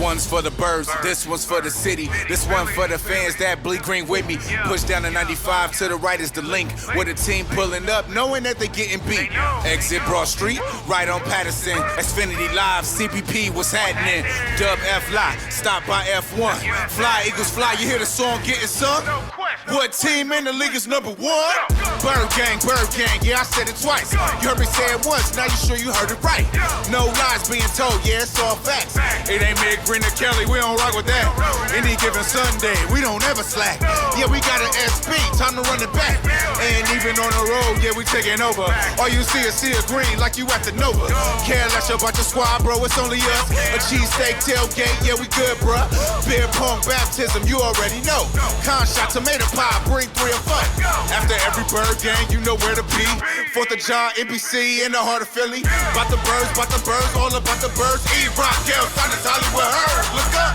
one's for the birds, this one's for the city. This one for the fans that bleed green with me. Push down the 95 to the right is the link. With a team pulling up, knowing that they getting beat. Exit Broad Street, right on Patterson. Xfinity Live, CPP, what's happening? Dub F-Lie, stop by F1. Fly, Eagles fly, you hear the song getting sung? What team in the league is number one? Bird gang, yeah, I said it twice. You heard me say it once, now you sure you heard it right. No lies being told, yeah, it's all facts. It ain't Meg, Green, or Kelly, we don't rock with that. Any given Sunday, we don't ever slack. Yeah, we got an SB, time to run it back. And even on the road, yeah, we taking over. All you see is green like you at the Nova. Care less about your squad, bro, it's only us. A cheesesteak tailgate, yeah, we good, bruh. Beer pong baptism, you already know. Con shot, tomato pie, bring 3 or 4. After every bird gang, you know where to be. 4th of Jawn, NBC, in the heart of Philly. About the birds, all about the birds. E-Rock, Gale, Sonics, Hollywood, Heard, look up.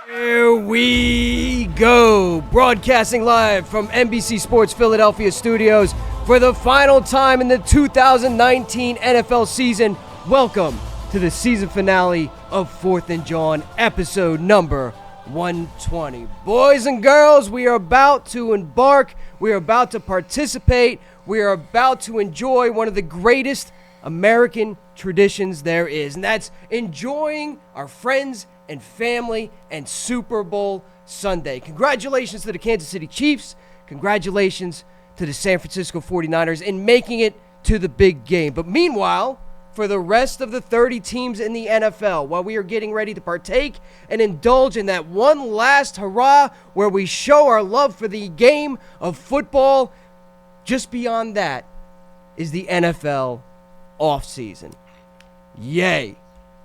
Here we go, broadcasting live from NBC Sports Philadelphia studios for the final time in the 2019 NFL season. Welcome to the season finale of 4th and Jawn, episode number 120. Boys and girls, we are about to embark. We are about to participate. We are about to enjoy one of the greatest American traditions there is, and that's enjoying our friends and family and Super Bowl Sunday. Congratulations to the Kansas City Chiefs. Congratulations to the San Francisco 49ers in making it to the big game. But meanwhile, for the rest of the 30 teams in the NFL, while we are getting ready to partake and indulge in that one last hurrah where we show our love for the game of football, just beyond that is the NFL offseason. Yay.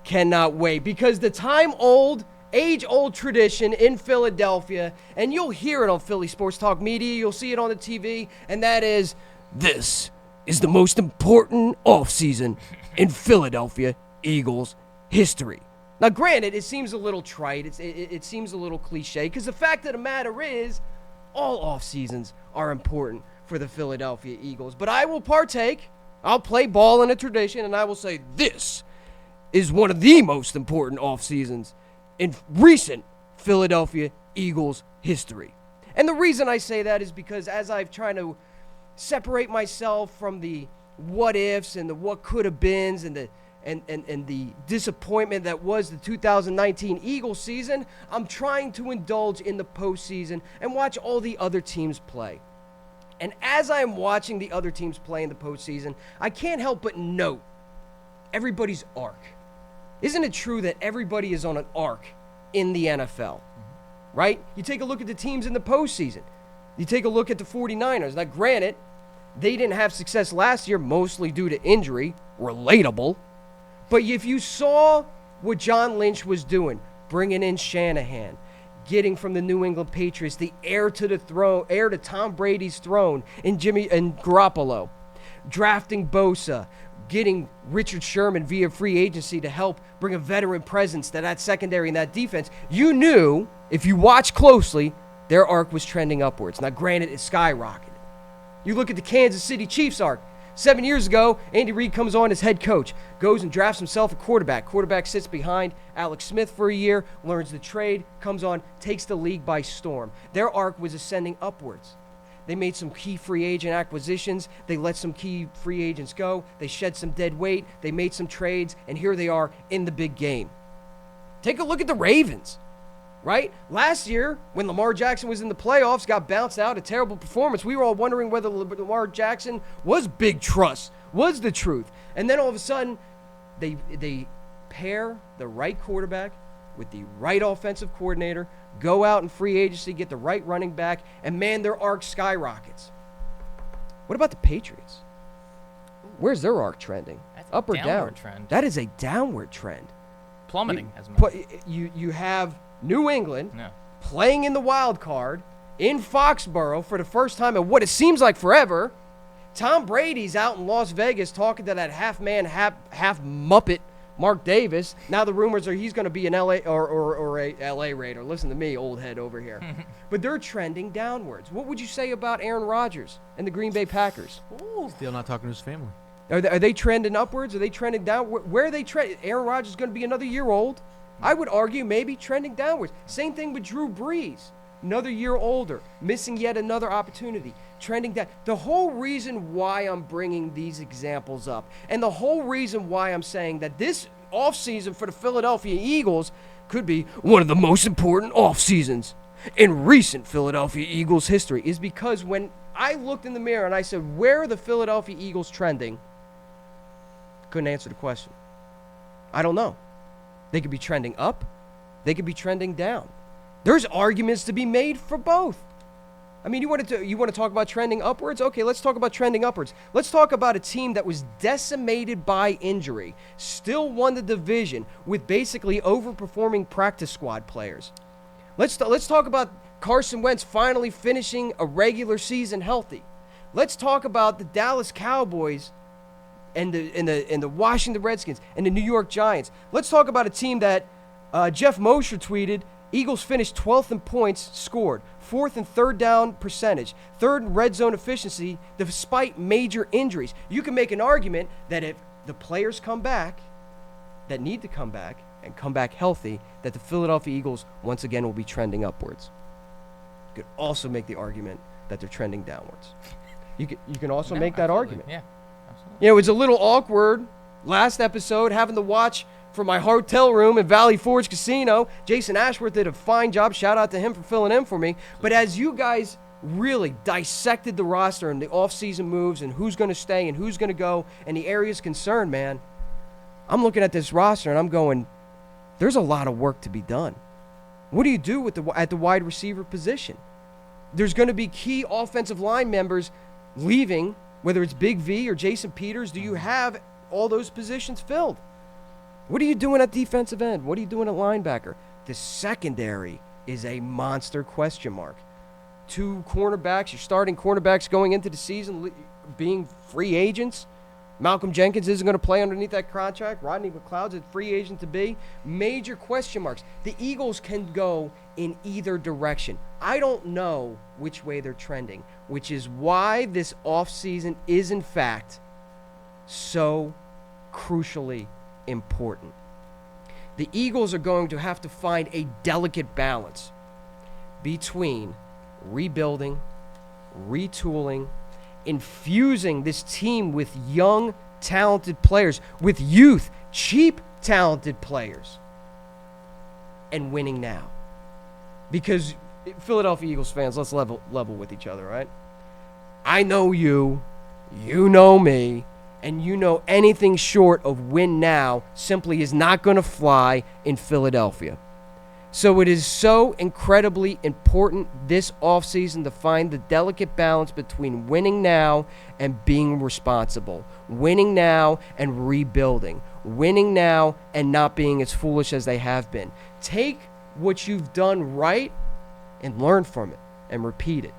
Cannot wait, because the age-old tradition in Philadelphia, and you'll hear it on Philly Sports Talk Media, you'll see it on the TV, and that is, this is the most important offseason in Philadelphia Eagles history. Now, granted, it seems a little trite, it seems a little cliche, because the fact of the matter is, all off seasons are important for the Philadelphia Eagles. But I will partake, I'll play ball in a tradition, and I will say this is one of the most important off seasons in recent Philadelphia Eagles history. And the reason I say that is because as I've tried to separate myself from the what ifs and the what could have beens and the disappointment that was the 2019 Eagles season, I'm trying to indulge in the postseason and watch all the other teams play. And as I'm watching the other teams play in the postseason, I can't help but note everybody's arc. Isn't it true that everybody is on an arc in the NFL, right? You take a look at the teams in the postseason. You take a look at the 49ers. Now, granted, they didn't have success last year, mostly due to injury. Relatable. But if you saw what John Lynch was doing, bringing in Shanahan, getting from the New England Patriots the heir to Tom Brady's throne in Jimmy and Garoppolo, drafting Bosa, getting Richard Sherman via free agency to help bring a veteran presence to that secondary and that defense, you knew, if you watch closely, their arc was trending upwards. Now, granted, it skyrocketed. You look at the Kansas City Chiefs arc. 7 years ago, Andy Reid comes on as head coach, goes and drafts himself a quarterback. Quarterback sits behind Alex Smith for a year, learns the trade, comes on, takes the league by storm. Their arc was ascending upwards. They made some key free agent acquisitions. They let some key free agents go. They shed some dead weight. They made some trades, and here they are in the big game. Take a look at the Ravens, right? Last year, when Lamar Jackson was in the playoffs, got bounced out, a terrible performance. We were all wondering whether Lamar Jackson was big trust, was the truth. And then all of a sudden, they pair the right quarterback with the right offensive coordinator, go out in free agency, get the right running back, and man, their arc skyrockets. What about the Patriots? Where's their arc trending? That's Up or down? Trend. That is a downward trend. Plummeting, as a matter. You have New England playing in the wild card in Foxborough for the first time in what it seems like forever. Tom Brady's out in Las Vegas talking to that half-man, half-Muppet Mark Davis. Now the rumors are he's going to be an LA or a LA Raider. Listen to me, old head over here. But they're trending downwards. What would you say about Aaron Rodgers and the Green Bay Packers? Still not talking to his family. Are they trending upwards? Are they trending down? Where are they trending? Aaron Rodgers is going to be another year old. I would argue maybe trending downwards. Same thing with Drew Brees. Another year older, missing yet another opportunity, trending down. The whole reason why I'm bringing these examples up, and the whole reason why I'm saying that this offseason for the Philadelphia Eagles could be one of the most important offseasons in recent Philadelphia Eagles history, is because when I looked in the mirror and I said, where are the Philadelphia Eagles trending? Couldn't answer the question. I don't know. They could be trending up. They could be trending down. There's arguments to be made for both. I mean, you want to talk about trending upwards? Okay, let's talk about trending upwards. Let's talk about a team that was decimated by injury, still won the division with basically overperforming practice squad players. Let's talk about Carson Wentz finally finishing a regular season healthy. Let's talk about the Dallas Cowboys and the Washington Redskins and the New York Giants. Let's talk about a team that Jeff Mosher tweeted, Eagles finished 12th in points scored, 4th in third down percentage, 3rd in red zone efficiency despite major injuries. You can make an argument that if the players come back, that need to come back, and come back healthy, that the Philadelphia Eagles once again will be trending upwards. You could also make the argument that they're trending downwards. You can also make that argument. Yeah, absolutely. You know, it's a little awkward last episode having to watch from my hotel room in Valley Forge Casino. Jason Ashworth did a fine job. Shout out to him for filling in for me. But as you guys really dissected the roster and the offseason moves and who's going to stay and who's going to go and the areas concerned, man, I'm looking at this roster and I'm going, there's a lot of work to be done. What do you do at the wide receiver position? There's going to be key offensive line members leaving, whether it's Big V or Jason Peters. Do you have all those positions filled? What are you doing at defensive end? What are you doing at linebacker? The secondary is a monster question mark. 2 cornerbacks, your starting cornerbacks going into the season being free agents. Malcolm Jenkins isn't going to play underneath that contract. Rodney McLeod's a free agent to be. Major question marks. The Eagles can go in either direction. I don't know which way they're trending, which is why this offseason is, in fact, so crucially important. The Eagles are going to have to find a delicate balance between rebuilding, retooling, infusing this team with young, talented players, with youth, cheap, talented players, and winning now. Because Philadelphia Eagles fans, let's level with each other, right? I know you know me, and you know anything short of win now simply is not going to fly in Philadelphia. So it is so incredibly important this offseason to find the delicate balance between winning now and being responsible, winning now and rebuilding, winning now and not being as foolish as they have been. Take what you've done right and learn from it and repeat it.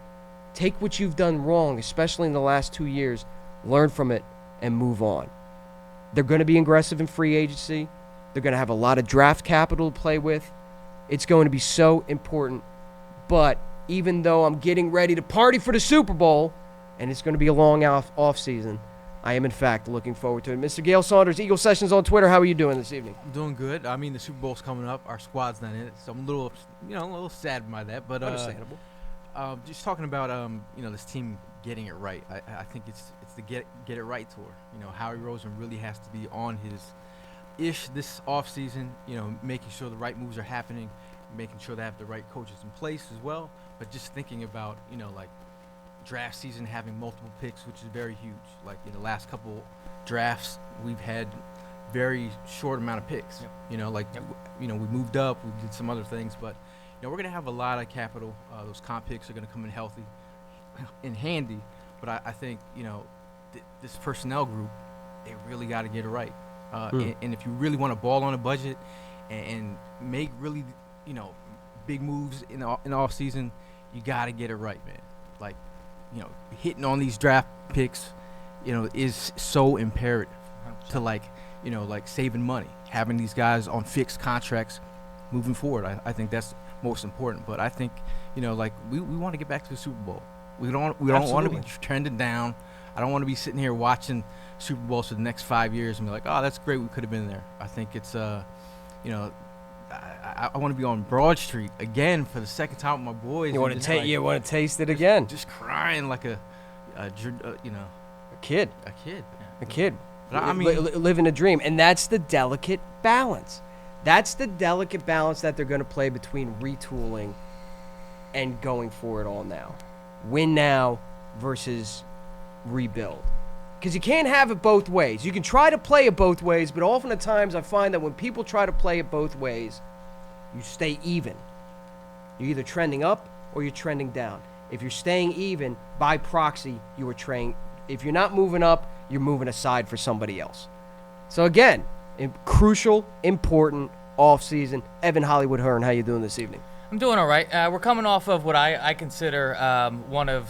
Take what you've done wrong, especially in the last 2 years, learn from it and move on. They're going to be aggressive in free agency. They're going to have a lot of draft capital to play with. It's going to be so important. But even though I'm getting ready to party for the Super Bowl, and it's going to be a long off season, I am, in fact, looking forward to it. Mr. Gail Saunders, Eagle Sessions on Twitter, how are you doing this evening? I'm doing good. I mean, the Super Bowl's coming up. Our squad's not in it, so I'm a little sad by that. But Understandable. Just talking about this team getting it right. I think it's the get it right tour. Howie Roseman really has to be on his ish this offseason, making sure the right moves are happening, making sure they have the right coaches in place as well, but just thinking about, like draft season having multiple picks, which is very huge. Like in the last couple drafts, we've had very short amount of picks. Yep. We moved up, we did some other things, but we're going to have a lot of capital. Those comp picks are going to come in healthy and handy, but I think, this personnel group, they really got to get it right. And if you really want to ball on a budget and make really, big moves in the off season, you got to get it right, man. Like, hitting on these draft picks, is so imperative 100%. To like saving money, having these guys on fixed contracts moving forward. I think that's most important. But I think, we want to get back to the Super Bowl. We don't want to be trending down. I don't want to be sitting here watching Super Bowls for the next 5 years and be like, oh, that's great, we could have been there. I think it's, I I want to be on Broad Street again for the second time with my boys. You want to taste it again? Just crying like a kid. A kid. A kid. But I mean, living a dream, and that's the delicate balance. That's the delicate balance that they're going to play between retooling and going for it all now. Win now versus rebuild. Because you can't have it both ways. You can try to play it both ways, but often at times I find that when people try to play it both ways, you stay even. You're either trending up or you're trending down. If you're staying even, by proxy, you are trending. If you're not moving up, you're moving aside for somebody else. So again, crucial, important offseason. Evan Hollywood Hearn, how you doing this evening? I'm doing all right. We're coming off of what I consider one of,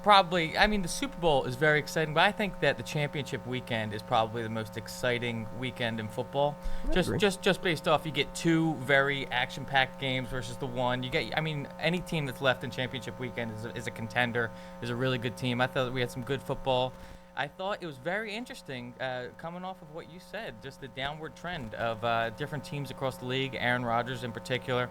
probably, the Super Bowl is very exciting, but I think that the championship weekend is probably the most exciting weekend in football. Just based off, you get two very action-packed games versus the one. You get, any team that's left in championship weekend is a contender, is a really good team. I thought that we had some good football. I thought it was very interesting coming off of what you said, just the downward trend of different teams across the league, Aaron Rodgers in particular.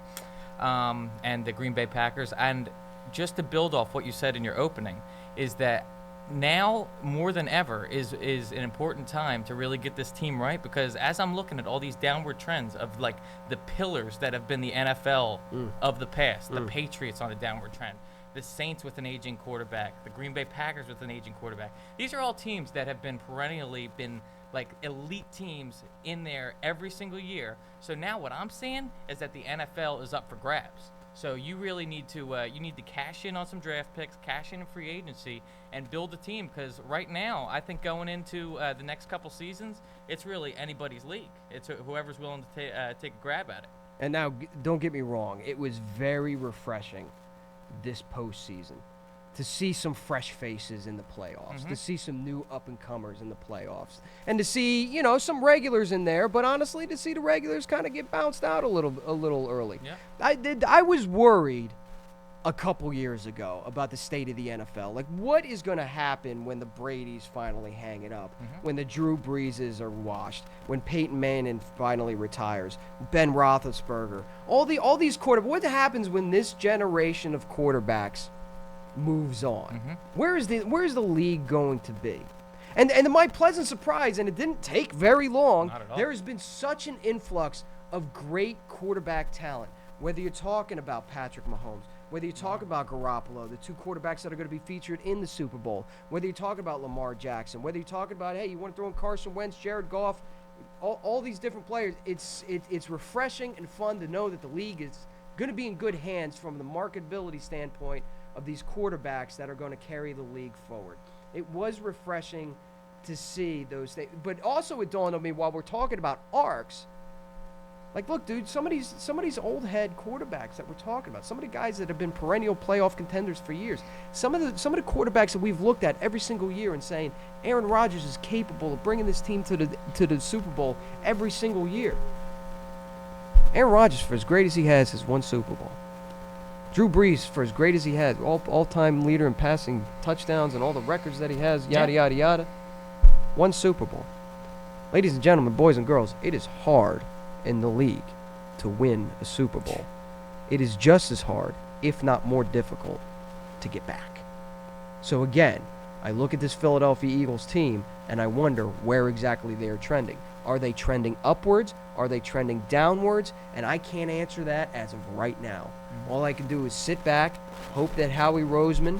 And the Green Bay Packers. And just to build off what you said in your opening, is that now more than ever is an important time to really get this team right, because as I'm looking at all these downward trends of the pillars that have been the NFL of the past, the Patriots on a downward trend, the Saints with an aging quarterback, the Green Bay Packers with an aging quarterback. These are all teams that have been perennially elite teams in there every single year. So now what I'm seeing is that the NFL is up for grabs. So you really need to cash in on some draft picks, cash in free agency, and build a team. Because right now, I think going into the next couple seasons, it's really anybody's league. It's whoever's willing to take a grab at it. And now, don't get me wrong, it was very refreshing this postseason to see some fresh faces in the playoffs, to see some new up-and-comers in the playoffs, and to see, some regulars in there, but honestly, to see the regulars kind of get bounced out a little early. Yeah. I was worried a couple years ago about the state of the NFL. What is going to happen when the Bradys finally hang it up, when the Drew Breeses are washed, when Peyton Manning finally retires, Ben Roethlisberger, all these quarterbacks. What happens when this generation of quarterbacks moves on? Where's the league going to be? And to my pleasant surprise, and it didn't take very long, Not at all. there has been such an influx of great quarterback talent. Whether you're talking about Patrick Mahomes, whether you talk about Garoppolo, the two quarterbacks that are going to be featured in the Super Bowl, whether you talk about Lamar Jackson, whether you're talking about, hey, you want to throw in Carson Wentz, Jared Goff, all these different players, it's refreshing and fun to know that the league is going to be in good hands from the marketability standpoint of these quarterbacks that are going to carry the league forward. It was refreshing to see those things. But also it dawned on me while we're talking about arcs, look, dude, some of these old head quarterbacks that we're talking about, some of the guys that have been perennial playoff contenders for years, some of the quarterbacks that we've looked at every single year and saying Aaron Rodgers is capable of bringing this team to the Super Bowl every single year. Aaron Rodgers, for as great as he has won Super Bowl. Drew Brees, for as great as he has, all-time leader in passing touchdowns and all the records that he has, yada, yada, yada, won Super Bowl. Ladies and gentlemen, boys and girls, it is hard in the league to win a Super Bowl. It is just as hard, if not more difficult, to get back. So again, I look at this Philadelphia Eagles team and I wonder where exactly they are trending. Are they trending upwards? Are they trending downwards? And I can't answer that as of right now. All I can do is sit back, hope that Howie Roseman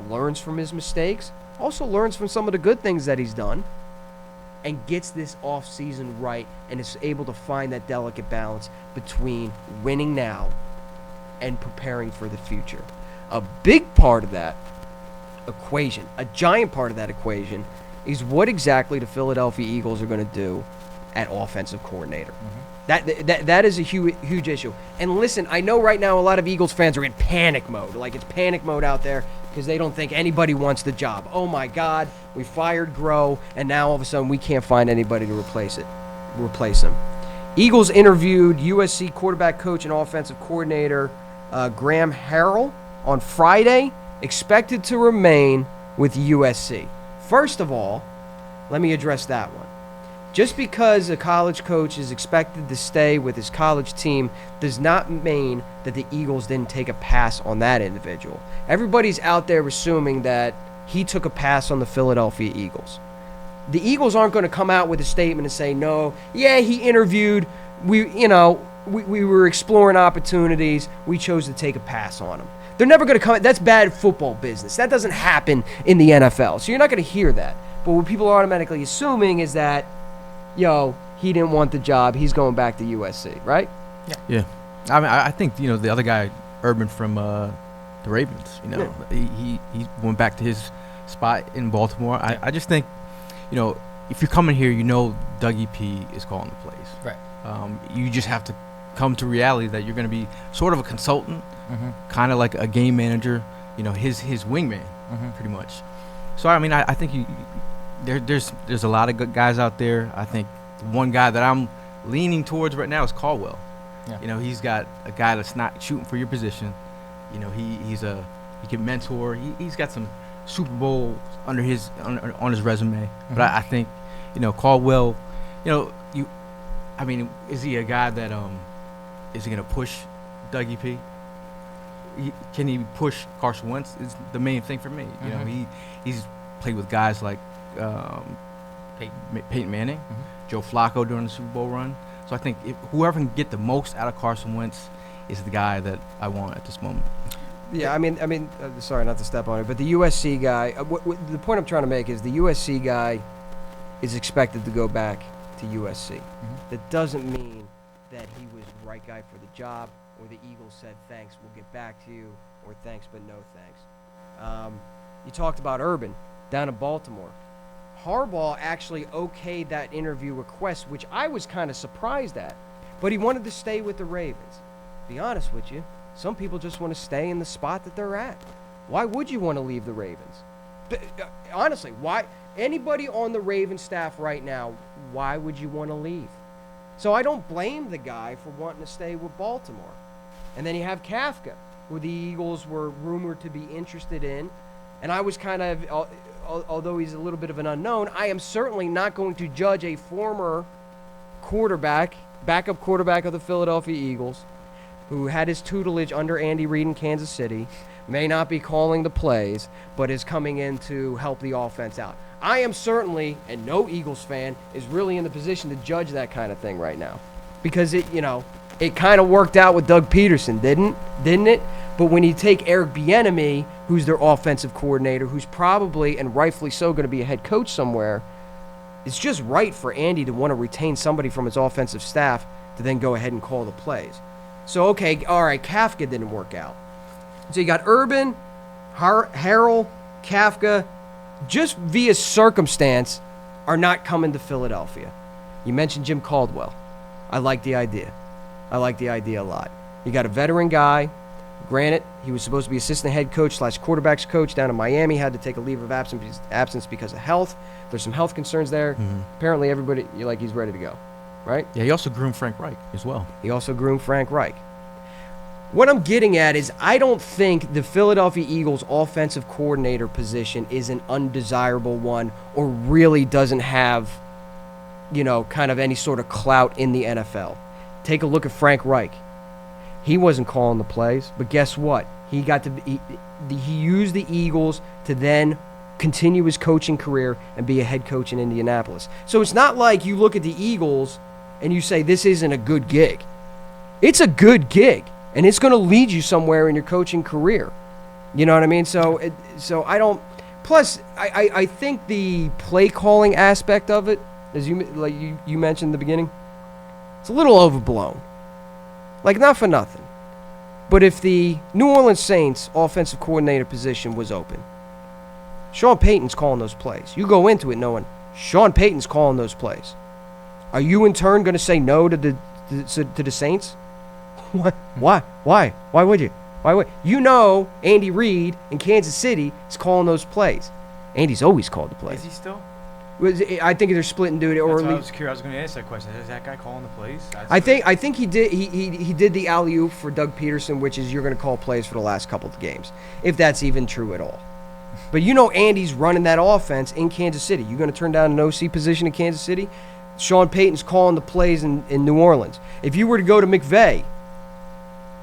learns from his mistakes, also learns from some of the good things that he's done, and gets this offseason right and is able to find that delicate balance between winning now and preparing for the future. A big part of that equation, a giant part of that equation, is what exactly the Philadelphia Eagles are going to do at offensive coordinator. That is a huge issue. And listen, I know right now a lot of Eagles fans are in panic mode. It's panic mode out there because they don't think anybody wants the job. Oh my God, we fired Groh, and now all of a sudden we can't find anybody to replace him. Eagles interviewed USC quarterback coach and offensive coordinator Graham Harrell on Friday, expected to remain with USC. First of all, let me address that one. Just because a college coach is expected to stay with his college team does not mean that the Eagles didn't take a pass on that individual. Everybody's out there assuming that he took a pass on the Philadelphia Eagles. The Eagles aren't going to come out with a statement and say, no, yeah, he interviewed, we were exploring opportunities, we chose to take a pass on him. They're never going to come. That's bad football business. That doesn't happen in the NFL. So you're not going to hear that. But what people are automatically assuming is that, he didn't want the job. He's going back to USC, right? Yeah. I mean, I think, the other guy, Urban from the Ravens, he went back to his spot in Baltimore. I just think, if you're coming here, Dougie P is calling the plays. Right. You just have to come to reality that you're going to be sort of a consultant, kind of like a game manager, his wingman, pretty much. So, I mean, I think there's a lot of good guys out there. I think one guy that I'm leaning towards right now is Caldwell. Yeah. He's got a guy that's not shooting for your position. He can mentor. He's got some Super Bowl on his resume. But I think, Caldwell, is he a guy that is he going to push Dougie P? Can he push Carson Wentz? Is the main thing for me. He's played with guys like Peyton Manning, Joe Flacco during the Super Bowl run. So I think whoever can get the most out of Carson Wentz is the guy that I want at this moment. Yeah, I mean, sorry not to step on it, but the USC guy. The point I'm trying to make is the USC guy is expected to go back to USC. That doesn't mean that he was the right guy for the job, or the Eagles said thanks, we'll get back to you, or thanks but no thanks. You talked about Urban down in Baltimore. Harbaugh actually okayed that interview request, which I was kind of surprised at. But he wanted to stay with the Ravens. To be honest with you, some people just want to stay in the spot that they're at. Why would you want to leave the Ravens? Honestly, why? Anybody on the Ravens staff right now, why would you want to leave? So I don't blame the guy for wanting to stay with Baltimore. And then you have Kafka, who the Eagles were rumored to be interested in. And I was kind of, although he's a little bit of an unknown, I am certainly not going to judge a former backup quarterback of the Philadelphia Eagles, who had his tutelage under Andy Reid in Kansas City, may not be calling the plays, but is coming in to help the offense out. I am certainly, and no Eagles fan is really in the position to judge that kind of thing right now. Because it kind of worked out with Doug Peterson, didn't it? But when you take Eric Bieniemy, who's their offensive coordinator, who's probably, and rightfully so, going to be a head coach somewhere, it's just right for Andy to want to retain somebody from his offensive staff to then go ahead and call the plays. So, okay, all right, Kafka didn't work out. So you got Urban, Harrell, Kafka, just via circumstance, are not coming to Philadelphia. You mentioned Jim Caldwell. I like the idea. I like the idea a lot. You got a veteran guy. Granted, he was supposed to be assistant head coach / quarterbacks coach down in Miami, had to take a leave of absence because of health. There's some health concerns there. Apparently everybody, he's ready to go, right? Yeah, he also groomed Frank Reich as well. What I'm getting at is I don't think the Philadelphia Eagles offensive coordinator position is an undesirable one or really doesn't have, kind of any sort of clout in the NFL. Take a look at Frank Reich. He wasn't calling the plays, but guess what? He used the Eagles to then continue his coaching career and be a head coach in Indianapolis. So it's not like you look at the Eagles and you say this isn't a good gig. It's a good gig, and it's going to lead you somewhere in your coaching career. You know what I mean? So I don't. Plus, I think the play calling aspect of it, as you mentioned in the beginning, it's a little overblown. Not for nothing. But if the New Orleans Saints offensive coordinator position was open, Sean Payton's calling those plays. You go into it knowing Sean Payton's calling those plays. Are you in turn going to say no to the Saints? What? Why? Why would you? Why would Andy Reid in Kansas City is calling those plays. Andy's always called the plays. Is he still? I think they're splitting duty. That's why I was curious. I was going to ask that question. Is that guy calling the plays? I think he did. He did the alley-oop for Doug Peterson, which is you're going to call plays for the last couple of games, if that's even true at all. But Andy's running that offense in Kansas City. You're going to turn down an OC position in Kansas City? Sean Payton's calling the plays in New Orleans. If you were to go to McVay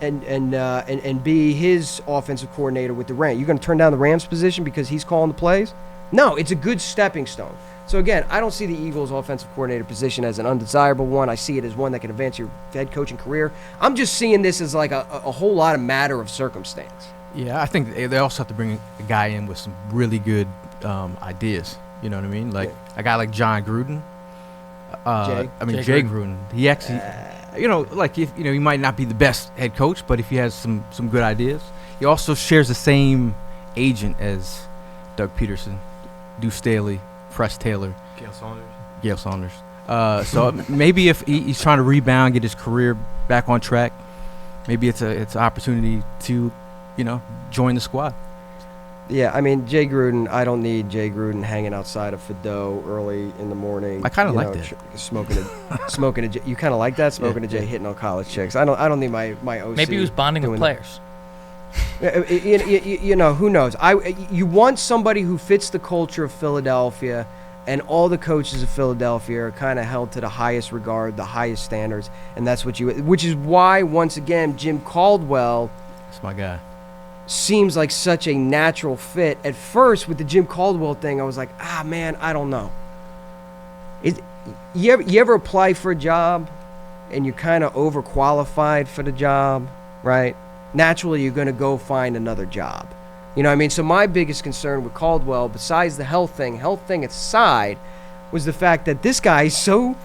and be his offensive coordinator with the Rams, you're going to turn down the Rams position because he's calling the plays? No, it's a good stepping stone. So again, I don't see the Eagles' offensive coordinator position as an undesirable one. I see it as one that can advance your head coaching career. I'm just seeing this as like a whole lot of matter of circumstance. Yeah, I think they also have to bring a guy in with some really good ideas. You know what I mean? Like a guy like John Gruden. Jay Gruden. He actually, he might not be the best head coach, but if he has some good ideas, he also shares the same agent as Doug Peterson, Deuce Staley, Press Taylor, Gail Saunders. So maybe if he's trying to rebound, get his career back on track, maybe it's an opportunity to, join the squad. Yeah, I mean, Jay Gruden, I don't need Jay Gruden hanging outside of Fido early in the morning. I kind of like that. Smoking a J. You kind of like that? Smoking a J, hitting on college chicks. I don't need my OC. Maybe he was bonding with players. Who knows? You want somebody who fits the culture of Philadelphia, and all the coaches of Philadelphia are kind of held to the highest regard, the highest standards, and that's which is why, once again, Jim Caldwell. That's my guy. Seems like such a natural fit. At first, with the Jim Caldwell thing, I was like, man, I don't know. You ever apply for a job and you're kind of overqualified for the job, right? Naturally, you're going to go find another job. You know what I mean? So my biggest concern with Caldwell, besides the health thing aside, was the fact that this guy is so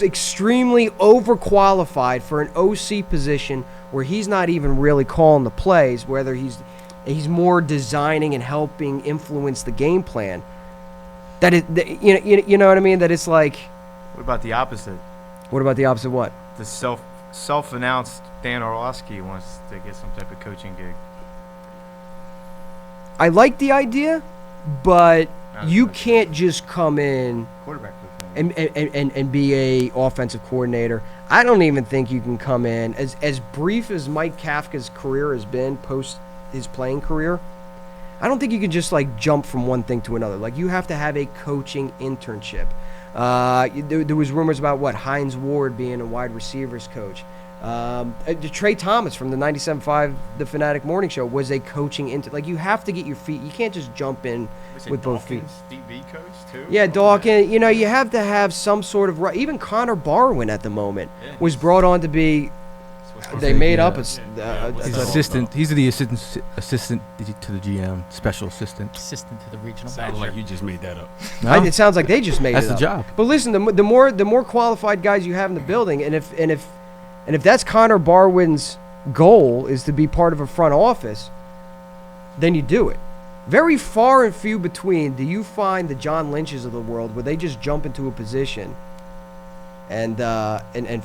extremely overqualified for an OC position where he's not even really calling the plays, whether he's more designing and helping influence the game plan. You know what I mean? That it's like. What about the opposite? What about the opposite? What? The self-announced Dan Orlovsky wants to get some type of coaching gig. I like the idea, but you can't just come in and be a offensive coordinator. I don't even think you can come in as brief as Mike Kafka's career has been post his playing career. I don't think you can just like jump from one thing to another. Like you have to have a coaching internship. There was rumors about Hines Ward being a wide receivers coach. Trey Thomas from the 97.5 The Fanatic Morning Show was a coaching like you have to get your feet. You can't just jump in with both feet. DB coach too. Yeah, Dawkins. You have to have some sort of even Connor Barwin at the moment was brought on to be. They made up assistant. He's the assistant to the GM, special assistant. Assistant to the regional Sounds manager. like you just made that up. No? It sounds like they just made That's it the up. job. But listen, the more qualified guys you have in the building, and if that's Connor Barwin's goal is to be part of a front office, then you do it. Very far and few between do you find the John Lynches of the world where they just jump into a position and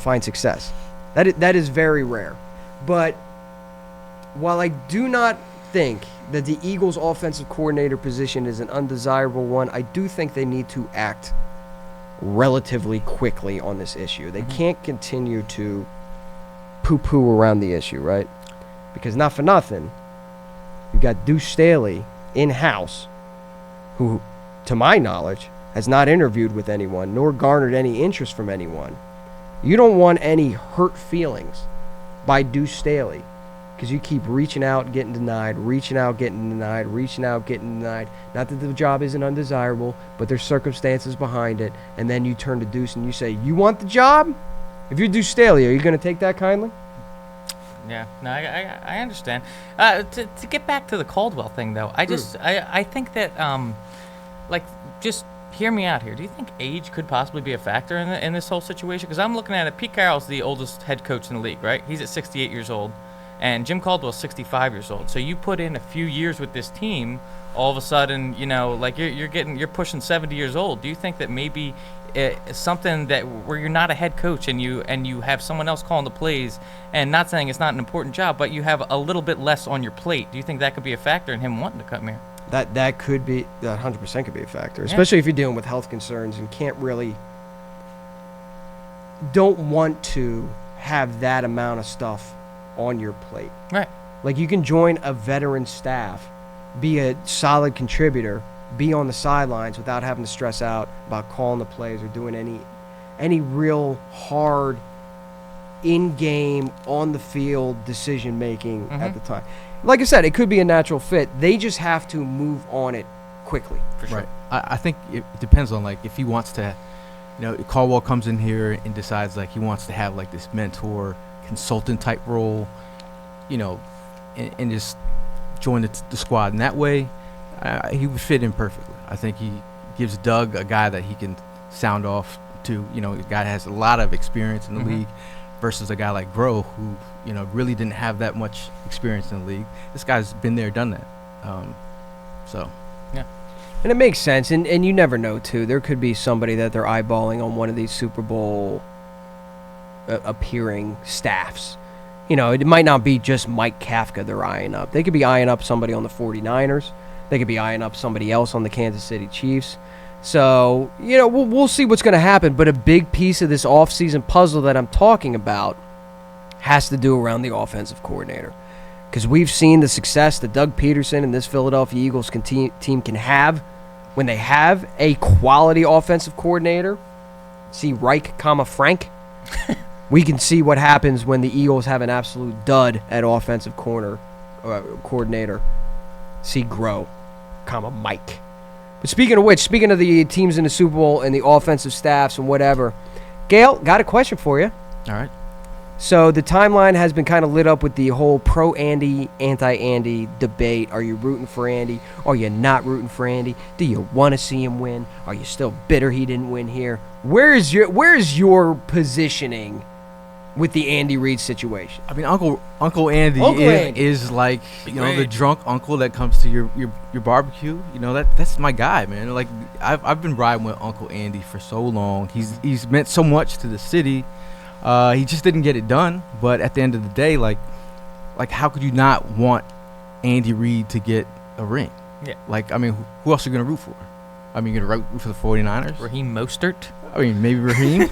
find success. That is very rare. But while I do not think that the Eagles' offensive coordinator position is an undesirable one, I do think they need to act relatively quickly on this issue. They can't continue to poo-poo around the issue, right? Because not for nothing, you got Deuce Staley in-house, who, to my knowledge, has not interviewed with anyone nor garnered any interest from anyone. You don't want any hurt feelings by Deuce Staley because you keep reaching out, getting denied, reaching out, getting denied, reaching out, getting denied. Not that the job isn't undesirable, but there's circumstances behind it. And then you turn to Deuce and you say, you want the job? If you're Deuce Staley, are you going to take that kindly? Yeah, no, I understand. To get back to the Caldwell thing, though, I think that, just hear me out here. Do you think age could possibly be a factor in this whole situation? Because I'm looking at it. Pete Carroll's the oldest head coach in the league, right? He's at 68 years old, and Jim Caldwell's 65 years old. So you put in a few years with this team, all of a sudden, you're pushing 70 years old. Do you think that maybe something that where you're not a head coach and you have someone else calling the plays, and not saying it's not an important job, but you have a little bit less on your plate? Do you think that could be a factor in him wanting to come here? That could be, that 100% could be a factor, especially if you're dealing with health concerns and don't want to have that amount of stuff on your plate. Right. Like you can join a veteran staff, be a solid contributor, be on the sidelines without having to stress out about calling the plays or doing any real hard in-game, on-the-field decision-making at the time. Like I said, it could be a natural fit. They just have to move on it quickly. For sure. Right. I think it depends on, like, if he wants to, Caldwell comes in here and decides, like, he wants to have, like, this mentor, consultant type role, and just join the squad in that way, he would fit in perfectly. I think he gives Doug a guy that he can sound off to, a guy that has a lot of experience in the league, versus a guy like Groh, who really didn't have that much experience in the league. This guy's been there, done that. Yeah. And it makes sense, and you never know, too. There could be somebody that they're eyeballing on one of these Super Bowl appearing staffs. It might not be just Mike Kafka they're eyeing up. They could be eyeing up somebody on the 49ers. They could be eyeing up somebody else on the Kansas City Chiefs. So, we'll see what's going to happen. But a big piece of this offseason puzzle that I'm talking about has to do around the offensive coordinator. Because we've seen the success that Doug Peterson and this Philadelphia Eagles team can have when they have a quality offensive coordinator. See Reich, Frank. We can see what happens when the Eagles have an absolute dud at offensive coordinator. See Groh, Mike. But speaking of the teams in the Super Bowl and the offensive staffs and whatever, Gail, got a question for you. All right. So the timeline has been kind of lit up with the whole pro-Andy, anti-Andy debate. Are you rooting for Andy? Are you not rooting for Andy? Do you want to see him win? Are you still bitter he didn't win here? Where's your positioning with the Andy Reid situation? I mean, Uncle Andy is like, the drunk uncle that comes to your barbecue. That's my guy, man. Like, I've been riding with Uncle Andy for so long. He's meant so much to the city. He just didn't get it done. But at the end of the day, like how could you not want Andy Reid to get a ring? Yeah. Like, I mean, who else are you going to root for? I mean, you're going to root for the 49ers? Raheem Mostert? I mean, maybe Raheem.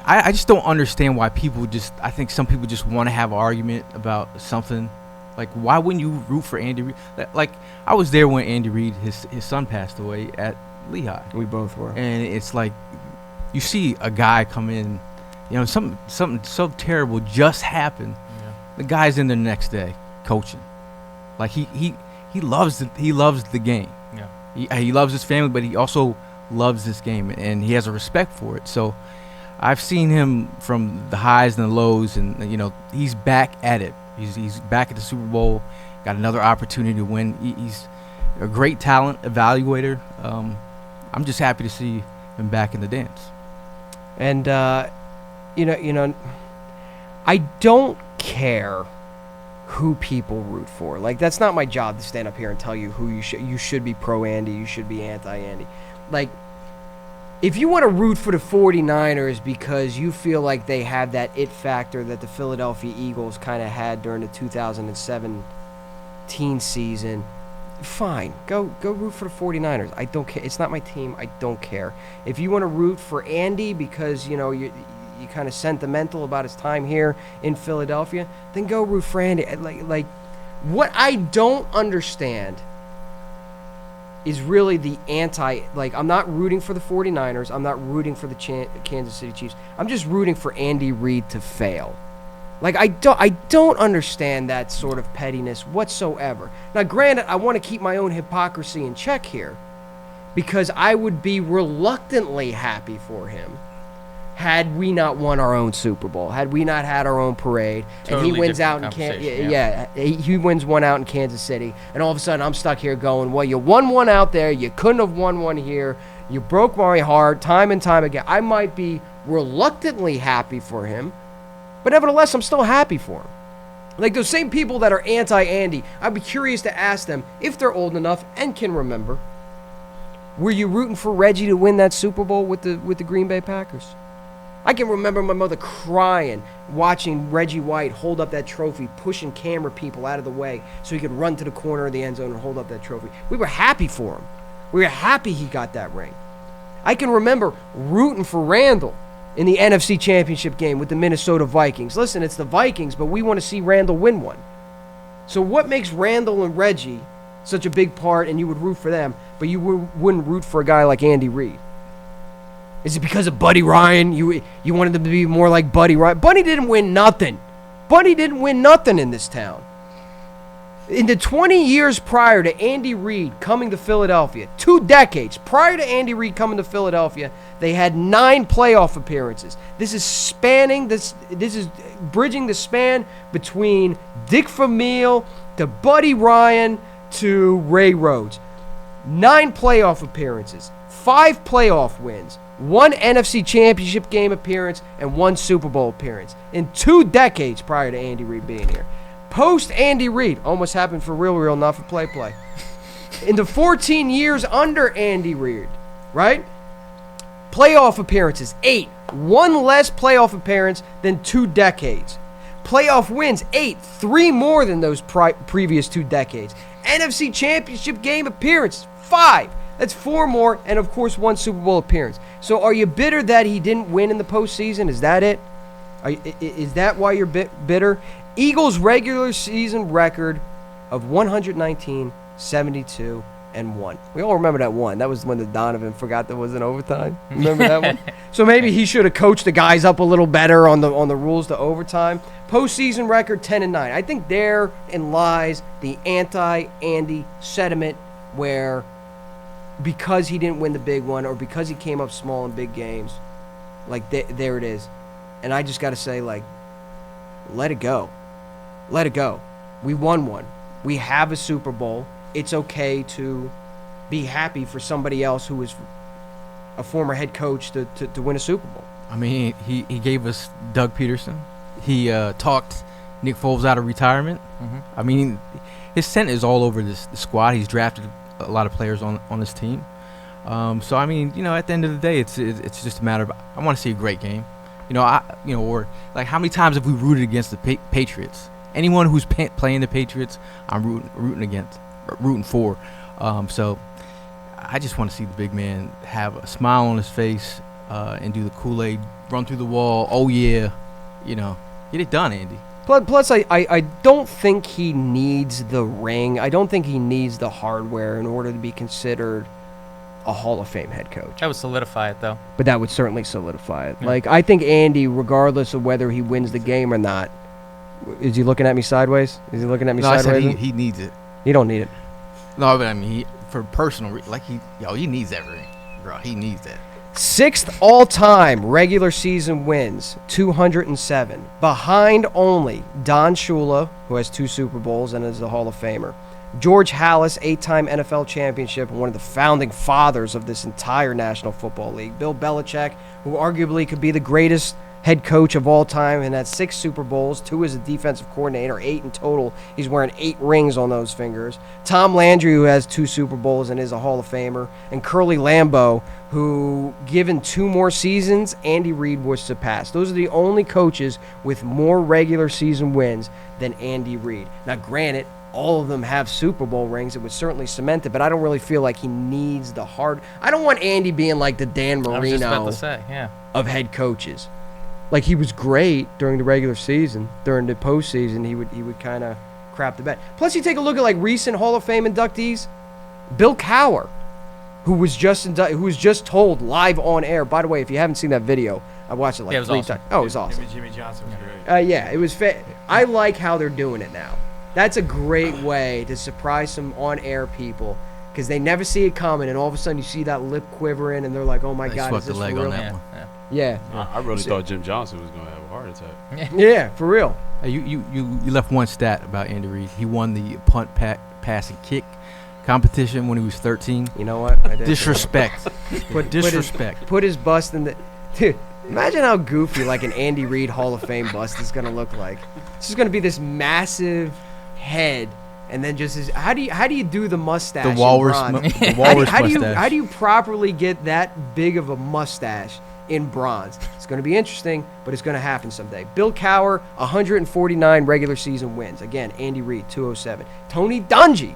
I just don't understand why I think some people just want to have an argument about something. Like, why wouldn't you root for Andy Reid? Like, I was there when Andy Reid, his son passed away at Lehigh. We both were. And it's like, you see a guy come in, something so terrible just happened. Yeah. The guy's in there the next day coaching. Like, he loves the game. Yeah. He loves his family, but he also loves this game, and he has a respect for it. So I've seen him from the highs and the lows, and he's back at it. He's back at the Super Bowl, got another opportunity to win. He's a great talent evaluator. I'm just happy to see him back in the dance. And I don't care who people root for. Like, that's not my job to stand up here and tell you who you should be pro Andy, you should be anti Andy. Like, if you want to root for the 49ers because you feel like they have that it factor that the Philadelphia Eagles kind of had during the 2017 season, fine. Go root for the 49ers. I don't care. It's not my team. I don't care. If you want to root for Andy because, you're kind of sentimental about his time here in Philadelphia, then go root for Andy. Like what I don't understand is really the I'm not rooting for the 49ers. I'm not rooting for the Kansas City Chiefs. I'm just rooting for Andy Reid to fail. Like, I don't understand that sort of pettiness whatsoever. Now, granted, I want to keep my own hypocrisy in check here because I would be reluctantly happy for him had we not won our own Super Bowl, had we not had our own parade, Totally and he wins different out in conversation, he wins one out in Kansas City, and all of a sudden I'm stuck here going, well, you won one out there, you couldn't have won one here, you broke my heart time and time again. I might be reluctantly happy for him, but nevertheless, I'm still happy for him. Like those same people that are anti-Andy, I'd be curious to ask them, if they're old enough and can remember, were you rooting for Reggie to win that Super Bowl with the Green Bay Packers? I can remember my mother crying, watching Reggie White hold up that trophy, pushing camera people out of the way so he could run to the corner of the end zone and hold up that trophy. We were happy for him. We were happy he got that ring. I can remember rooting for Randall in the NFC Championship game with the Minnesota Vikings. Listen, it's the Vikings, but we want to see Randall win one. So what makes Randall and Reggie such a big part, and you would root for them, but you wouldn't root for a guy like Andy Reid? Is it because of Buddy Ryan? You wanted them to be more like Buddy Ryan? Buddy didn't win nothing. Buddy didn't win nothing in this town. In the 20 years prior to Andy Reid coming to Philadelphia, 2 decades prior to Andy Reid coming to Philadelphia, they had 9 playoff appearances. This is bridging the span between Dick Vermeil to Buddy Ryan to Ray Rhodes. 9 playoff appearances, 5 playoff wins, 1 NFC Championship game appearance, and 1 Super Bowl appearance in 2 decades prior to Andy Reid being here. Post Andy Reid, almost happened for real, not for play. In the 14 years under Andy Reid, right? Playoff appearances, 8. 1 less playoff appearance than 2 decades. Playoff wins, 8. 3 more than those previous 2 decades. NFC Championship game appearance, 5. That's 4 more, and of course 1 Super Bowl appearance. So are you bitter that he didn't win in the postseason? Is that it? Is that why you're bitter? Eagles' regular season record of 119, 72, and 1. We all remember that one. That was when the Donovan forgot there was an overtime. Remember that one? So maybe he should have coached the guys up a little better on the rules to overtime. Postseason record 10-9. I think therein lies the anti-Andy sentiment, where because he didn't win the big one or because he came up small in big games, like there it is. And I just got to say, like, let it go. Let it go. We won one. We have a Super Bowl. It's okay to be happy for somebody else who is a former head coach to win a Super Bowl. I mean, he gave us Doug Peterson. He talked Nick Foles out of retirement. Mm-hmm. I mean, his scent is all over the squad. He's drafted a lot of players on this team. So, I mean, at the end of the day, it's just a matter of, I want to see a great game. Or like, how many times have we rooted against the Patriots? Anyone who's playing the Patriots, I'm rooting for. So I just want to see the big man have a smile on his face and do the Kool-Aid, run through the wall. Oh yeah, get it done, Andy. Plus, I don't think he needs the ring. I don't think he needs the hardware in order to be considered a Hall of Fame head coach. That would solidify it, though. But that would certainly solidify it. Yeah. Like, I think Andy, regardless of whether he wins the game or not, is he looking at me sideways? Is he looking at me sideways? I said he needs it. You don't need it. No, but I mean, for personal, he needs that ring, bro. He needs that. 6th all-time regular season wins, 207. Behind only Don Shula, who has 2 Super Bowls and is a Hall of Famer. George Halas, 8-time NFL championship, and one of the founding fathers of this entire National Football League. Bill Belichick, who arguably could be the greatest head coach of all time and had 6 Super Bowls, 2 as a defensive coordinator, 8 in total. He's wearing 8 rings on those fingers. Tom Landry, who has 2 Super Bowls and is a Hall of Famer. And Curly Lambeau, who, given 2 more seasons, Andy Reid was surpassed. Those are the only coaches with more regular season wins than Andy Reid. Now, granted, all of them have Super Bowl rings. It would certainly cement it, but I don't really feel like he needs the hard. I don't want Andy being like the Dan I was just about Marino to say, yeah. of head coaches. Like, he was great during the regular season. During the postseason, he would kind of crap the bed. Plus, you take a look at like recent Hall of Fame inductees. Bill Cowher, who was just told live on air. By the way, if you haven't seen that video, I watched it like 3 times. Oh, it was awesome. Jimmy Johnson was great. Yeah, it was. I like how they're doing it now. That's a great way to surprise some on-air people, because they never see it coming, and all of a sudden you see that lip quivering, and they're like, "Oh my God, is this the leg for real?" on that one. Yeah. I really thought Jim Johnson was going to have a heart attack. Yeah, for real. Hey, you left one stat about Andy Reid. He won the punt, pass, and kick competition when he was 13. You know what? I did. Disrespect. Disrespect. Put his bust in the. Dude, imagine how goofy like an Andy Reid Hall of Fame bust is gonna look like. It's just gonna be this massive head, and then just his. How do you do the mustache? The walrus. The walrus mustache. How do you properly get that big of a mustache in bronze? It's going to be interesting, but it's going to happen someday. Bill Cowher, 149 regular season wins. Again, Andy Reid, 207. Tony Dungy,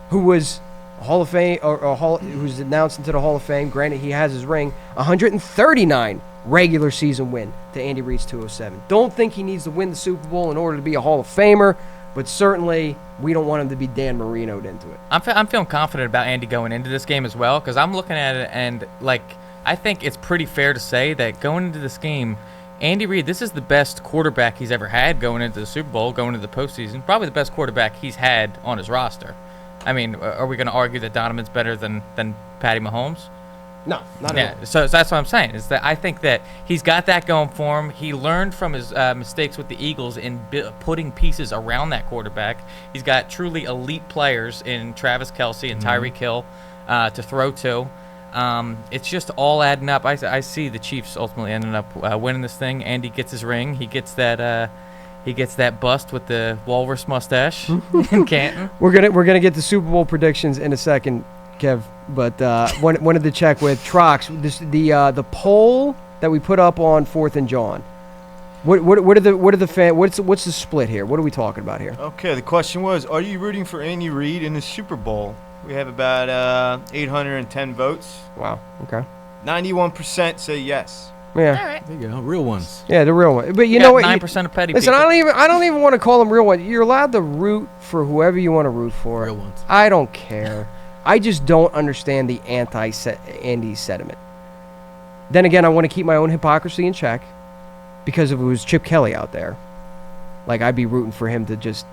who was a Hall of Fame, who's announced into the Hall of Fame. Granted, he has his ring. 139 regular season win to Andy Reid's 207. Don't think he needs to win the Super Bowl in order to be a Hall of Famer, but certainly we don't want him to be Dan Marino'd into it. I'm feeling confident about Andy going into this game as well, because I'm looking at it and I think it's pretty fair to say that going into this game, Andy Reid, this is the best quarterback he's ever had going into the Super Bowl, going into the postseason. Probably the best quarterback he's had on his roster. I mean, are we going to argue that Donovan's better than Patty Mahomes? No, not at all. So that's what I'm saying, is that I think that he's got that going for him. He learned from his mistakes with the Eagles in putting pieces around that quarterback. He's got truly elite players in Travis Kelce and Tyreek Hill to throw to. It's just all adding up. I see the Chiefs ultimately ending up winning this thing. Andy gets his ring. He gets that bust with the walrus mustache in Canton. We're gonna get the Super Bowl predictions in a second, Kev. But wanted to check with Trox. The poll that we put up on 4th and Jawn. What's the split here? What are we talking about here? Okay, the question was, are you rooting for Andy Reid in the Super Bowl? We have about 810 votes. Wow. Okay. 91% say yes. Yeah. All right. There you go. Real ones. Yeah, the real one. But you know what? 9% of petty Listen, people. I don't even want to call them real ones. You're allowed to root for whoever you want to root for. Real ones. I don't care. I just don't understand the anti-Andy sentiment. Then again, I want to keep my own hypocrisy in check, because if it was Chip Kelly out there, I'd be rooting for him to just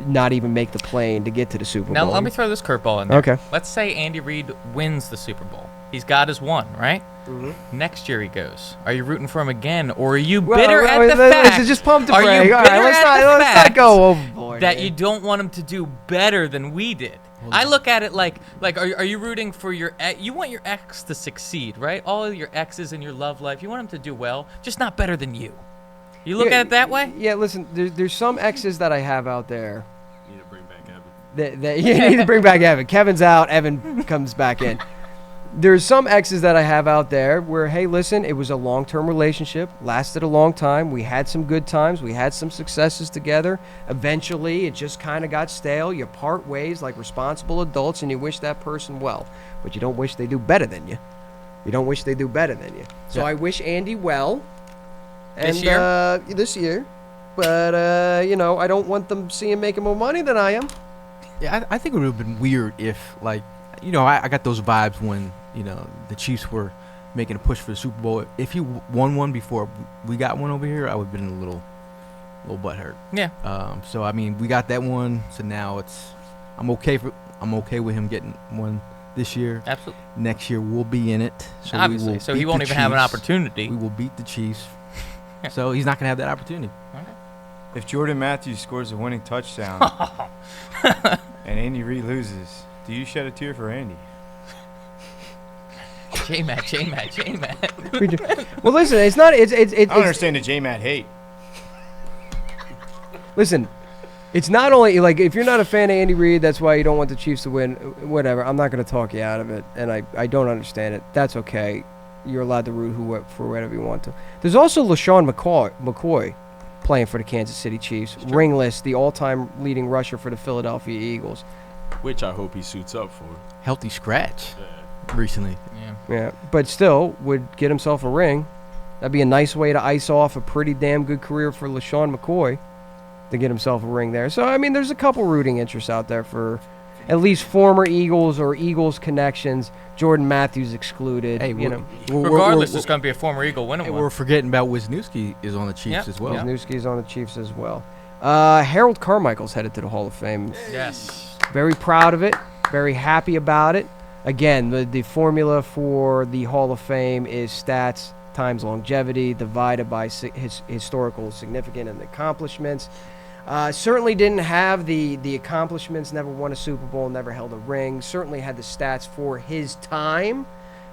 not even make the plane to get to the Super Bowl. Now let me throw this curveball in there. Okay. Let's say Andy Reid wins the Super Bowl. He's got his one, right? Mm-hmm. Next year he goes. Are you rooting for him again, or are you bitter at the fact? Let's just pump the Are you brake. All bitter right, let's at not go overboard. that here. you don't want him to do better than we did? I look at it like are you rooting for you want your ex to succeed, right? All of your exes in your love life, you want him to do well, just not better than you. You look at it that way? Yeah, listen, there's some exes that I have out there. You need to bring back Evan. You need to bring back Evan. Kevin's out. Evan comes back in. There's some exes that I have out there where, hey, listen, it was a long-term relationship, lasted a long time. We had some good times. We had some successes together. Eventually, it just kind of got stale. You part ways like responsible adults, and you wish that person well. But you don't wish they do better than you. You don't wish they do better than you. So I wish Andy well. This year? This year. But, I don't want them seeing making more money than I am. Yeah, I think it would have been weird if, I got those vibes when, the Chiefs were making a push for the Super Bowl. If he won one before we got one over here, I would have been a little butthurt. Yeah. So, I mean, we got that one, so now I'm okay with him getting one this year. Absolutely. Next year, we'll be in it. So Obviously. So he won't even have an opportunity. We will beat the Chiefs. So he's not going to have that opportunity. If Jordan Matthews scores a winning touchdown and Andy Reid loses, do you shed a tear for Andy? J-Matt. Well, listen, it's not. It's. I don't understand the J-Matt hate. Listen, it's not only if you're not a fan of Andy Reid, that's why you don't want the Chiefs to win. Whatever. I'm not going to talk you out of it, and I don't understand it. That's okay. You're allowed to root for whatever you want to. There's also LaShawn McCoy playing for the Kansas City Chiefs, ringless, the all-time leading rusher for the Philadelphia Eagles. Which I hope he suits up for. Healthy scratch recently. Yeah, but still would get himself a ring. That'd be a nice way to ice off a pretty damn good career for LaShawn McCoy to get himself a ring there. So, I mean, there's a couple rooting interests out there for at least former Eagles or Eagles connections. Jordan Matthews excluded. Hey, Regardless, there's going to be a former Eagle winning one. We're forgetting about Wisniewski is on the Chiefs as well. Wisniewski's on the Chiefs as well. Harold Carmichael's headed to the Hall of Fame. Yes. Very proud of it. Very happy about it. Again, the formula for the Hall of Fame is stats times longevity divided by historical significance and accomplishments. Certainly didn't have the accomplishments, never won a Super Bowl, never held a ring, certainly had the stats for his time,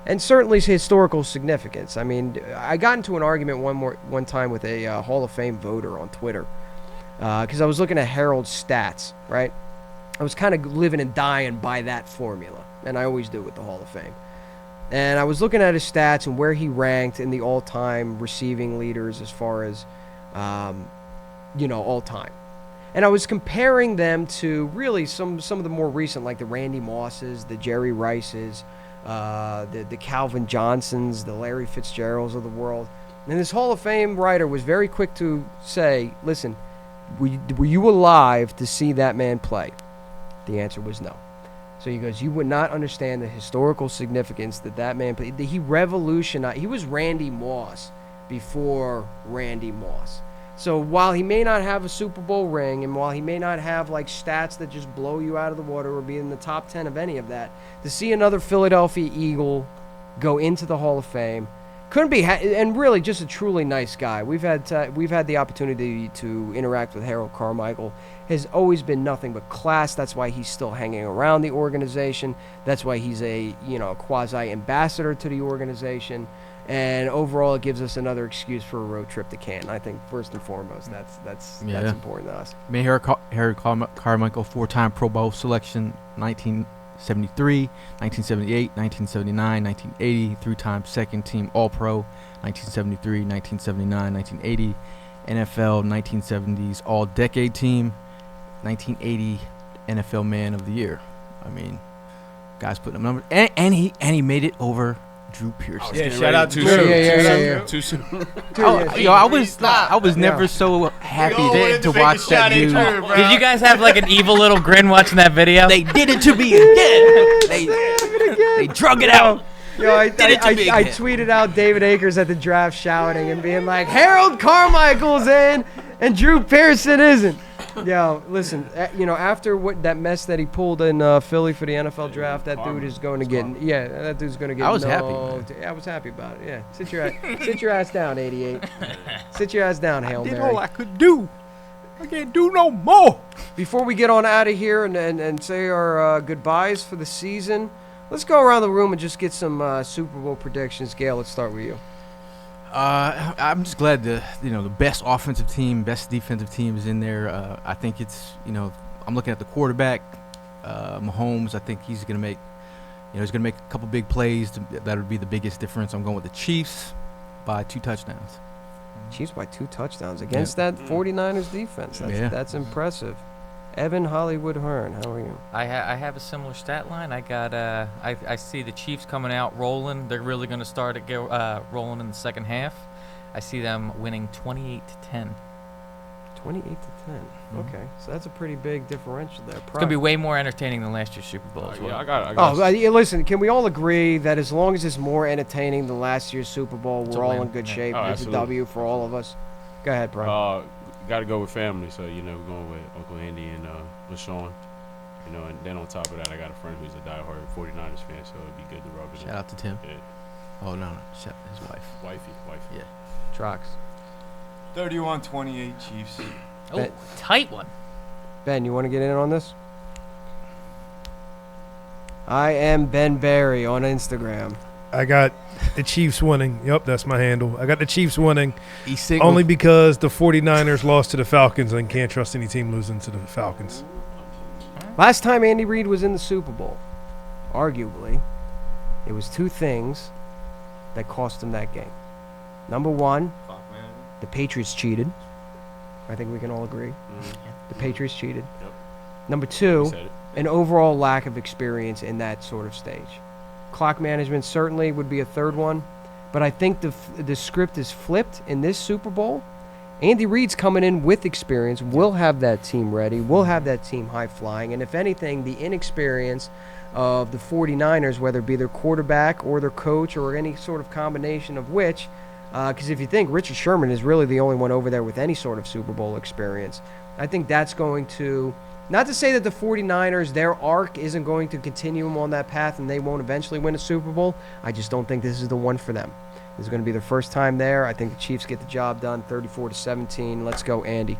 and certainly his historical significance. I mean, I got into an argument one time with a Hall of Fame voter on Twitter because I was looking at Harold's stats, right? I was kind of living and dying by that formula, and I always do with the Hall of Fame. And I was looking at his stats and where he ranked in the all-time receiving leaders as far as, all time. And I was comparing them to really some of the more recent, like the Randy Mosses, the Jerry Rices, the Calvin Johnsons, the Larry Fitzgeralds of the world. And this Hall of Fame writer was very quick to say, listen, were you alive to see that man play? The answer was no. So he goes, you would not understand the historical significance that man played. He revolutionized. He was Randy Moss before Randy Moss. So while he may not have a Super Bowl ring, and while he may not have like stats that just blow you out of the water or be in the top 10 of any of that, to see another Philadelphia Eagle go into the Hall of Fame, couldn't be, and really just a truly nice guy. We've had the opportunity to interact with Harold Carmichael. Has always been nothing but class. That's why he's still hanging around the organization. That's why he's a quasi-ambassador to the organization. And overall, it gives us another excuse for a road trip to Canton. I think first and foremost, that's important to us. I mean, Harold Carmichael, 4-time Pro Bowl selection, 1973, 1978, 1979, 1980, 3-time second-team All-Pro, 1973, 1979, 1980, NFL 1970s All-Decade Team, 1980 NFL Man of the Year. I mean, guys putting up numbers, and he made it over Drew Pearson. Yeah, shout out Too soon. Too soon. I was never so happy to watch that dude. Did you guys have like an evil little grin watching that video? They did it to me again. They drug it out. Yo, I tweeted out David Akers at the draft shouting and being like, Harold Carmichael's in and Drew Pearson isn't. Yo, listen, after that mess that he pulled in Philly for the NFL draft, that dude is going to get, that dude's going to get. I was happy. I was happy about it. Yeah, sit your ass down, 88. Sit your ass down, Hail Mary. I did all I could do. I can't do no more. Before we get on out of here and say our goodbyes for the season, let's go around the room and just get some Super Bowl predictions. Gail, let's start with you. I'm just glad the best offensive team, best defensive team is in there. I think it's I'm looking at the quarterback, Mahomes. I think he's gonna make a couple big plays that would be the biggest difference. I'm going with the Chiefs by 2 touchdowns. Chiefs by 2 touchdowns against that 49ers defense. That's impressive. Evan Hollywood Hearn, how are you? I have a similar stat line. I got I see the Chiefs coming out rolling. They're really going to start rolling in the second half. I see them winning 28-10. 28-10. Okay, so that's a pretty big differential there. It's going to be way more entertaining than last year's Super Bowl as well. Yeah, I got listen, can we all agree that as long as it's more entertaining than last year's Super Bowl, we're all in good shape? Oh, it's a W for all of us. Go ahead, Brian. Got to go with family, so we're going with Uncle Andy and LaShawn. And then on top of that, I got a friend who's a diehard 49ers fan, so it'd be good to rub it in. Shout out to Tim. Yeah. Oh no, shout his wife. Wifey. Yeah. Trox. 31-28 Chiefs. Oh, tight one. Ben, you want to get in on this? I am Ben Barry on Instagram. I got the Chiefs winning. Yep, that's my handle. I got the Chiefs winning E-signal. only because the 49ers lost to the Falcons and can't trust any team losing to the Falcons. Last time Andy Reid was in the Super Bowl, arguably, it was 2 things that cost him that game. Number 1, the Patriots cheated. I think we can all agree. The Patriots cheated. Yep. Number 2, an overall lack of experience in that sort of stage. Clock management certainly would be a third one, but I think the script is flipped in this Super Bowl. Andy Reid's coming in with experience, will have that team ready, will have that team high-flying, and if anything, the inexperience of the 49ers, whether it be their quarterback or their coach or any sort of combination of which, because if you think Richard Sherman is really the only one over there with any sort of Super Bowl experience, I think that's going to, not to say that the 49ers, their arc isn't going to continue them on that path and they won't eventually win a Super Bowl. I just don't think this is the one for them. This is going to be their first time there. I think the Chiefs get the job done, 34-17. Let's go, Andy.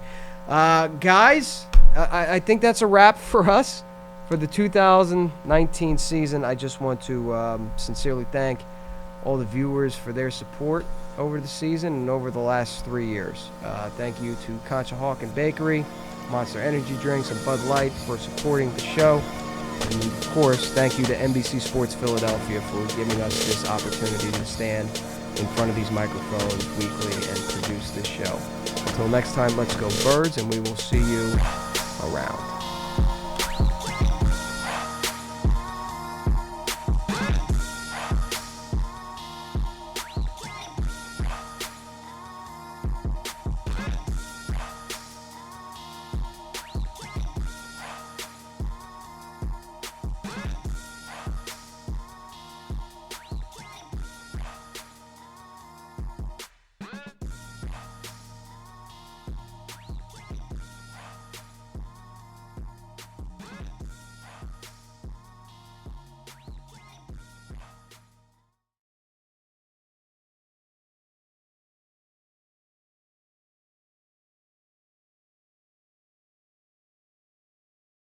Guys, I think that's a wrap for us for the 2019 season. I just want to sincerely thank all the viewers for their support over the season and over the last 3 years. Thank you to Concha Hawk and Bakery, Monster Energy Drinks, and Bud Light for supporting the show. And, of course, thank you to NBC Sports Philadelphia for giving us this opportunity to stand in front of these microphones weekly and produce this show. Until next time, let's go Birds, and we will see you around.